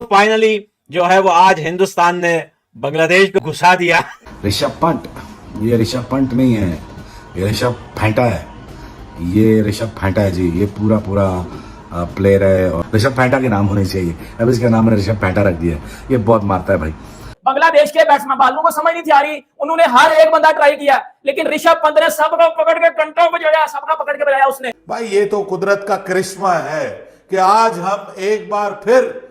Finally जो है वो आज हिंदुस्तान ने बांग्लादेश को घुसा दिया। ऋषभ पंत, ये ऋषभ पंत नहीं है, ये ऋषभ फैंटा है। ये ऋषभ फैंटा है जी, ये पूरा प्लेयर है और ऋषभ फैंटा के नाम होने चाहिए, अब इसका नाम मैंने ऋषभ फैंटा रख दिया। ये बहुत मारता है भाई। बांग्लादेश के बैट्समैन बालू को समझ नहीं थी आ रही, उन्होंने हर एक बंदा ट्राई किया, लेकिन ऋषभ पंत ने सबको पकड़ के कंटों को जोड़ा, सबका पकड़ के बजाया उसने। भाई ये तो कुदरत का करिश्मा है कि आज हम एक बार फिर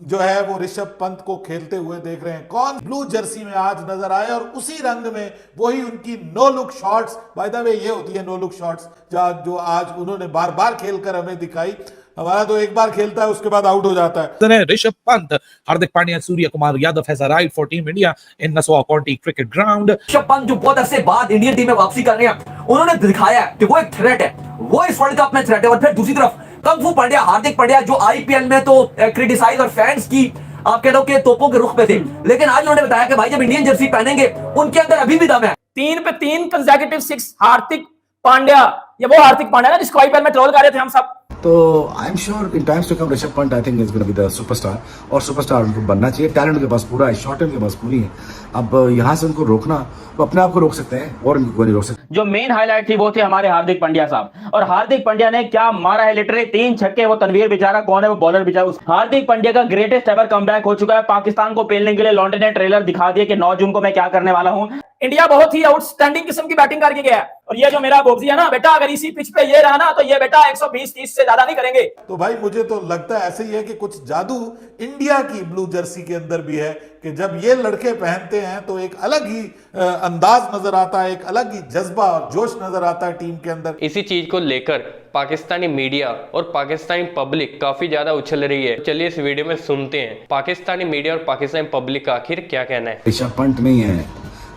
जो है वो ऋषभ पंत को खेलते हुए देख रहे हैं। कौन ब्लू जर्सी में आज नजर आए और उसी रंग में वही उनकी no look shots, by the way ये होती है नो लुक शॉट्स, जो आज उन्होंने बार बार खेलकर हमें दिखाई। हमारा तो एक बार खेलता है उसके बाद आउट हो जाता है। Rishabh Pant, Hardik Pandya, Surya Kumar Yadav has arrived for Team India in Nassau County Cricket Ground। Rishabh Pant जो बहुत अरसे बाद इंडियन टीम में वापसी कर रहे हैं, उन्होंने दिखाया कि वो एक थ्रेट है, वो इस वर्ल्ड कप में थ्रेट है। और फिर दूसरी तरफ कंगफू पांड्या, हार्दिक पांड्या जो आईपीएल में तो क्रिटिसाइज और फैंस की आप कह लो कि तोपों के रुख पे थे, लेकिन आज उन्होंने बताया कि भाई जब इंडियन जर्सी पहनेंगे उनके अंदर अभी भी दम है। 3 पे 3 कंसेक्यूटिव सिक्स हार्दिक पांड्या, ये वो हार्दिक पांड्या ना जिसको आईपीएल में ट्रोल कर रहे थे हम सब। तो I am sure in times to come Rishabh Pant I think is gonna be the superstar, और सुपरस्टार उनको बनना चाहिए। टैलेंट के पास पूरा है, शॉट के पास पूरी है। अब यहाँ से उनको रोकना, वो अपने आप को रोक सकते हैं और उनको कोई नहीं रोक सकते। जो मेन हाईलाइट थी वो थे हमारे हार्दिक पांड्या साहब, और हार्दिक पांड्या ने क्या मारा है, लिटरली 3 छक्के। वो तनवीर बेचारा कौन है, वो बॉलर बेचारा। हार्दिक पांड्या का ग्रेटेस्ट एवर कमबैक हो चुका है। पाकिस्तान को पेलने के लिए लॉन्डे ने ट्रेलर दिखा दिया कि 9 जून को मैं क्या करने वाला हूं। इंडिया बहुत ही आउटस्टैंडिंग किस्म की बैटिंग करके गया, और ये जो मेरा बोबजी है ना बेटा, अगर इसी पिच पे ये रहा ना तो ये बेटा 120-30 से ज्यादा नहीं करेंगे। तो भाई मुझे तो लगता है ऐसे ही है कि कुछ जादू इंडिया की ब्लू जर्सी के अंदर भी है कि जब ये लड़के पहनते हैं तो एक अलग ही अंदाज नजर आता है, एक अलग ही जज्बा और जोश नजर आता है टीम के अंदर। इसी चीज को लेकर पाकिस्तानी मीडिया और पाकिस्तानी पब्लिक काफी ज्यादा उछल रही है। चलिए इस वीडियो में सुनते हैं पाकिस्तानी मीडिया और पाकिस्तानी पब्लिक का आखिर क्या कहना है। ऋषभ पंत नहीं है,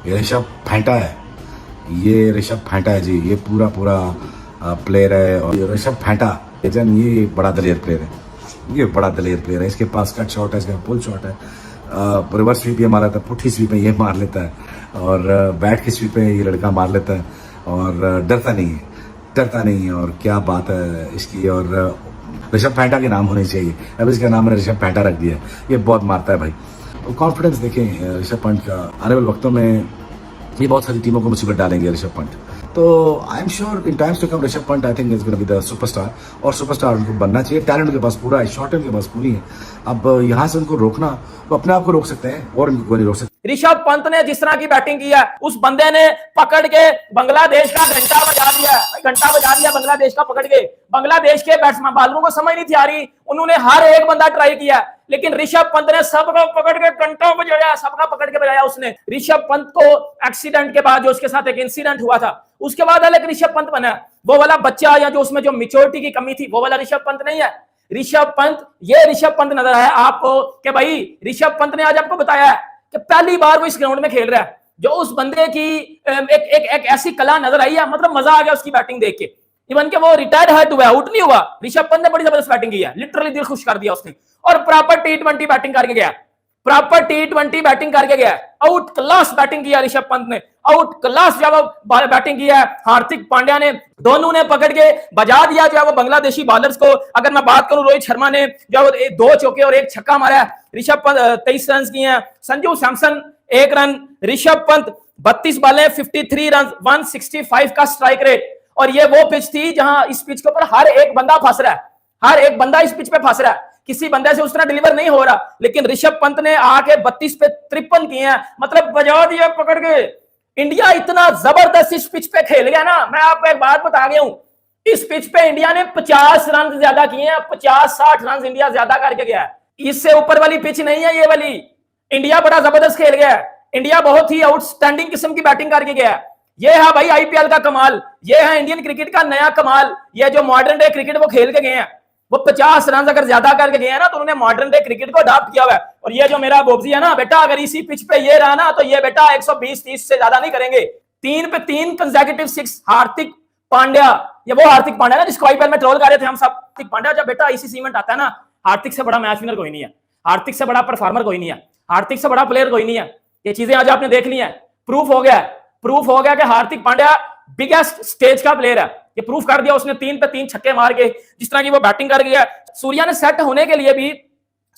ये ऋषभ फैंटा है। ये ऋषभ फैंटा है जी, ये पूरा प्लेयर है और ऋषभ फैंटा ये बड़ा दलेर प्लेयर है। ये बड़ा दलेर प्लेयर है, इसके पास कट शॉट है, इसके पास पुल शॉट है, रिवर्स स्वीप ये मार लेता है, पुट्ठी स्वीप में ये मार लेता है, और बैट की स्वीप में ये लड़का मार लेता है, और डरता नहीं है। और क्या बात है इसकी। और ऋषभ फैंटा के नाम होने चाहिए, अब इसका नाम मैंने ऋषभ फैंटा रख दिया। ये बहुत मारता है भाई। कॉन्फिडेंस देखें ऋषभ पंत का, आने वाले वक्तों में ये बहुत सारी टीमों को मुसीबत डालेंगे ऋषभ पंत। तो I am sure in times to come Rishabh Pant I think is gonna be the superstar, और सुपरस्टार उनको बनना चाहिए। टैलेंट के पास पूरा है, शॉट के पास पूरी है। अब यहाँ से उनको रोकना, वो अपने आप को रोक सकते हैं और उनको कोई नहीं रोक सकते। ऋषभ पंत ने जिस तरह की बैटिंग की है, उस बंदे ने पकड़ के बांग्लादेश का घंटा बजा दिया बांग्लादेश का पकड़ के। बांग्लादेश के बैट्समैन बालू को समझ नहीं थी आ रही, उन्होंने हर एक बंदा ट्राई किया, लेकिन ऋषभ पंत ने सबको पकड़ के कंटों को जोड़ा, सबका पकड़ के बजाया उसने। ऋषभ पंत को एक्सीडेंट के बाद जो उसके साथ एक इंसिडेंट हुआ था, उसके बाद अलग ऋषभ पंत बना। वो वाला बच्चा या जो उसमें जो मैच्योरिटी की कमी थी, वो वाला ऋषभ पंत नहीं है। ऋषभ पंत, ये ऋषभ पंत नजर आया आपको कि भाई ऋषभ पंत ने आज आपको बताया है कि पहली बार वो इस ग्राउंड में खेल रहा है। जो उस बंदे की एक ऐसी कला नजर आई है, मतलब मजा आ गया उसकी बैटिंग देख के। इवन के वो रिटायर्ड हर्ट हुआ, आउट नहीं हुआ। ऋषभ पंत ने बड़ी जबरदस्त बैटिंग की है, लिटरली दिल खुश कर दिया उसने, और प्रॉपर T20 बैटिंग करके गया, प्रॉपर T20 बैटिंग करके गया। आउट क्लास बैटिंग किया ऋषभ पंत ने, आउट क्लास जो बैटिंग किया है। हार्दिक पांड्या ने, दोनों ने पकड़ के बजा दिया जो है वो बांग्लादेशी बॉलर्स को। अगर मैं बात करूं, रोहित शर्मा ने जो 2 चौके और 1 छक्का मारा है। ऋषभ पंत 23 रन किए हैं, संजू सैमसन 1 रन, ऋषभ पंत 32 बॉलें 53 रन, 165 का स्ट्राइक रेट। और ये वो पिच थी जहां इस पिच के ऊपर हर एक बंदा फंस रहा है, हर एक बंदा इस पिच पे फंस रहा है, किसी बंदे से उस तरह डिलीवर नहीं हो रहा, लेकिन ऋषभ पंत ने आके 32 पे 53 किए हैं, मतलब बजा दिया पकड़ के। इंडिया इतना जबरदस्त इस पिच पे खेल गया ना, मैं आपको एक बात बता गया हूं, इस पिच पे इंडिया ने 50 रन ज्यादा किए हैं, 50-60 रन इंडिया ज्यादा करके गया है। इससे ऊपर वाली पिच नहीं है ये वाली। इंडिया बड़ा जबरदस्त खेल गया है, इंडिया बहुत ही आउटस्टैंडिंग किस्म की बैटिंग करके गया है। ये है भाई आईपीएल का कमाल, ये है इंडियन क्रिकेट का नया कमाल। ये जो मॉडर्न डे क्रिकेट वो खेल के गए हैं, वो 50 रन अगर ज्यादा करके गए हैं ना, तो उन्होंने मॉडर्न डे क्रिकेट को अडॉप्ट किया हुआ है। और ये जो मेरा बोबजी है ना बेटा, अगर इसी पिच पे ये रहा ना तो ये बेटा 120-30 से ज्यादा नहीं करेंगे। 3 पे 3 कंसेक्यूटिव सिक्स हार्दिक पांड्या, ये वो हार्दिक पांड्या ना जिसको आईपीएल में ट्रोल कर रहे थे हम सब। हार्दिक पांड्या जब बेटा इसी सीमेंट आता है ना, हार्दिक से बड़ा मैच विनर कोई नहीं है, हार्दिक से बड़ा परफॉर्मर कोई नहीं है, हार्दिक से बड़ा प्लेयर कोई नहीं है। ये चीजें आज आपने देख ली है, प्रूफ हो गया कि हार्दिक पांड्या बिगेस्ट स्टेज का प्लेयर है। ये प्रूफ कर दिया उसने 3 पे 3 छक्के मार के, जिस तरह की वो बैटिंग कर गया। सूर्या ने सेट होने के लिए भी,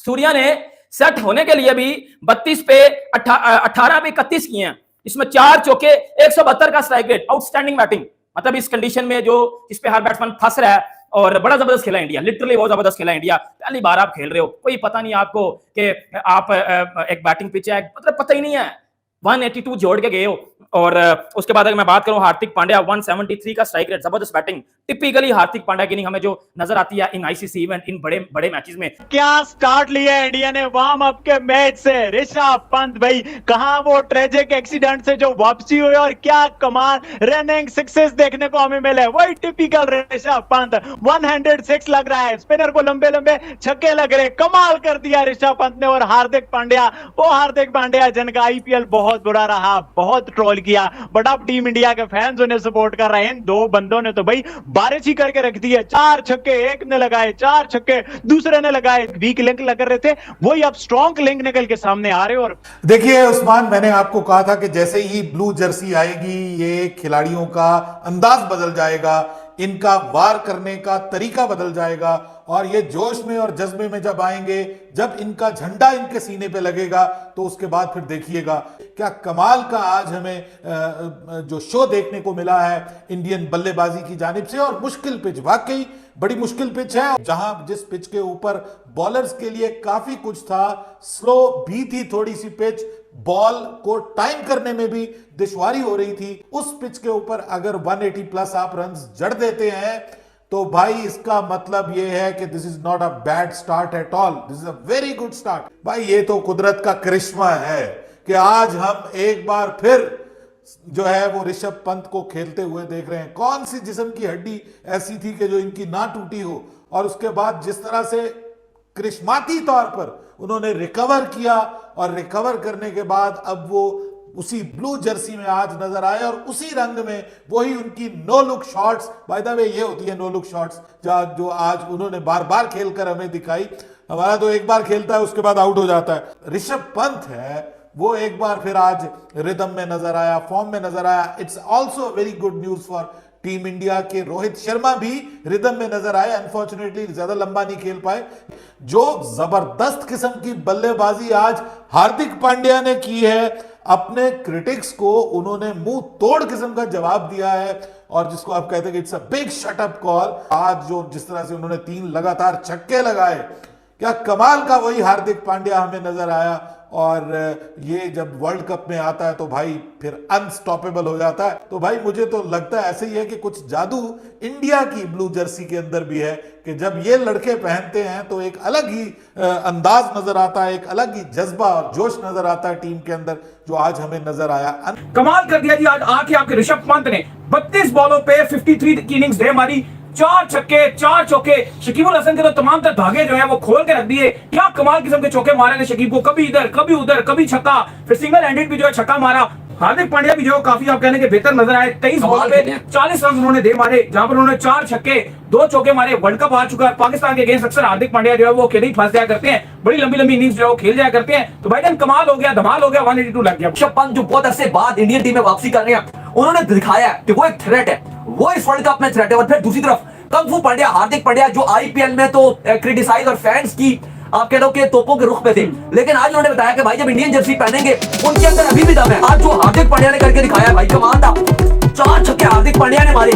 सूर्या ने सेट होने के लिए भी 32 पे 18 पे 31 किए हैं, इसमें 4 चौके, 172 का स्ट्राइक रेट, आउटस्टैंडिंग बैटिंग। मतलब इस कंडीशन में जो इस पे हर बैट्समैन फंस रहा है, और बड़ा जबरदस्त खेला इंडिया, लिटरली बहुत जबरदस्त खेला इंडिया। पहली बार आप खेल रहे हो, कोई पता नहीं आपको कि आप एक बैटिंग पिच है, मतलब पता ही नहीं है, 182 जोड़ के गए हो। और उसके बाद अगर मैं बात करूं हार्दिक पांड्या 173 का स्ट्राइक रेट, जबरदस्त बैटिंग। टिपिकली हार्दिक पांड्या की नहीं हमें जो नजर आती है इन आईसीसी इवेंट, इन बड़े बड़े मैचेस में। क्या स्टार्ट लिया इंडिया ने वार्म अप के मैच से। ऋषभ पंत भाई कहां वो ट्रेजिक एक्सीडेंट से जो वापसी हुई, और क्या कमाल रनिंग सिक्सेस देखने को हमें मिले। वही टिपिकल ऋषभ पंत, 106 लग रहा है, स्पिनर को लंबे लंबे छक्के लग रहे, कमाल कर दिया ऋषभ पंत ने। और हार्दिक पांड्या, वो हार्दिक पांड्या जिनका आईपीएल बहुत बुरा रहा, बहुत ट्रोल किया, बट अब टीम इंडिया के फैंस उन्हें सपोर्ट कर रहे हैं। इन दो बंदों ने तो भाई बारिश ही करके रख दी है। 4 छक्के, एक ने लगाए, 4 छक्के दूसरे ने लगाए। वीक लिंक लग रहे थे, वही अब स्ट्रॉन्ग लिंक निकल के सामने आ रहे। और देखिए उस्मान, मैंने आपको कहा था कि जैसे ही ब्लू जर्सी आएगी ये खिलाड़ियों का अंदाज बदल जाएगा, इनका वार करने का तरीका बदल जाएगा, और ये जोश में और जज्बे में जब आएंगे, जब इनका झंडा इनके सीने पे लगेगा, तो उसके बाद फिर देखिएगा क्या कमाल का आज हमें जो शो देखने को मिला है इंडियन बल्लेबाजी की जानिब से। और मुश्किल पिच, वाकई बड़ी मुश्किल पिच है, जहां जिस पिच के ऊपर बॉलर्स के लिए काफी कुछ था, स्लो भी थी थोड़ी सी पिच, बॉल को टाइम करने में भी दुश्वारी हो रही थी। उस पिच के ऊपर अगर 180 प्लस आप रन जड़ देते हैं, तो भाई इसका मतलब यह है कि this is not a bad start at all, this is a very good start. भाई ये तो कुदरत का करिश्मा है कि आज हम एक बार फिर जो है वो ऋषभ पंत को खेलते हुए देख रहे हैं। कौन सी जिस्म की हड्डी ऐसी थी कि जो इनकी ना टूटी हो, और उसके बाद जिस तरह से करिश्माती तौर पर उन्होंने रिकवर किया, और रिकवर करने के बाद अब वो उसी ब्लू जर्सी में आज नजर आए, और उसी रंग में वही उनकी no look shots, by the way ये होती है नो लुक शॉट्स, जो आज उन्होंने बार बार खेलकर हमें दिखाई। हमारा तो एक बार खेलता है उसके बाद आउट हो जाता है। ऋषभ पंत है वो एक बार फिर आज रिदम में नजर आया, फॉर्म में नजर आया। It's also very good news for team India के रोहित शर्मा भी रिदम में नजर आए, अनफॉर्चुनेटली ज्यादा लंबा नहीं खेल पाए। जो जबरदस्त किस्म की बल्लेबाजी आज हार्दिक पांड्या ने की है, अपने क्रिटिक्स को उन्होंने मुंह तोड़ किस्म का जवाब दिया है, और जिसको आप कहते हैं कि it's a big shut up call. आज जो जिस तरह से उन्होंने 3 लगातार छक्के लगाए, क्या कमाल का वही हार्दिक पांड्या हमें नजर आया। और ये जब वर्ल्ड कप में आता है तो भाई फिर अनस्टॉपेबल हो जाता है। तो भाई मुझे तो लगता है ऐसे ही है कि कुछ जादू इंडिया की ब्लू जर्सी के अंदर भी है, कि जब ये लड़के पहनते हैं तो एक अलग ही अंदाज नजर आता है, एक अलग ही जज्बा और जोश नजर आता है टीम के अंदर, जो आज हमें नजर आया। कमाल कर दिया जी आज आके आपके ऋषभ पंत ने 32 बॉलों पे 53 की इनिंग्स दे मारी, 4 छक्के 4 चौके। शकीब अल हसन के तो तमाम तर धागे जो है वो खोल के रख दिए। क्या कमाल किस्म के चौके मारे थे शकीब को, कभी इधर कभी उधर, कभी छक्का, फिर सिंगल हैंडेड भी जो है छक्का मारा। हार्दिक पांड्या भी जो काफी आप कहने के बेहतर नजर आए। 23 बॉल पे 40 रन उन्होंने दे मारे, जहां पर उन्होंने 4 छक्के 2 चौके मारे। वर्ल्ड कप आ चुका है, पाकिस्तान के अगेंस्ट अक्सर हार्दिक पांड्या जो है वो अकेले ही फंस जाया करते हैं, बड़ी लंबी लंबी इनिंग्स जो है वो खेल जाया करते हैं। तो भाईजान कमाल हो गया, धमाल हो गया, 182 लग गया। ऋषभ पंत जो बहुत अरसे बाद इंडियन टीम में वापसी कर रहे हैं, उन्होंने दिखाया कि वो एक थ्रेट है, वो इस वर्ल्ड कप में थ्रेट है। और फिर दूसरी तरफ कंग फू पांड्या, हार्दिक पांड्या जो आईपीएल में तो क्रिटिसाइज और फैंस की आप कह लो कि तोपों के रुख पे थे, लेकिन आज उन्होंने बताया कि भाई जब इंडियन जर्सी पहनेंगे उनके अंदर अभी भी दम है। आज जो हार्दिक पांड्या ने करके दिखाया भाई कमाल था। 4 छक्के हार्दिक पांड्या ने मारे,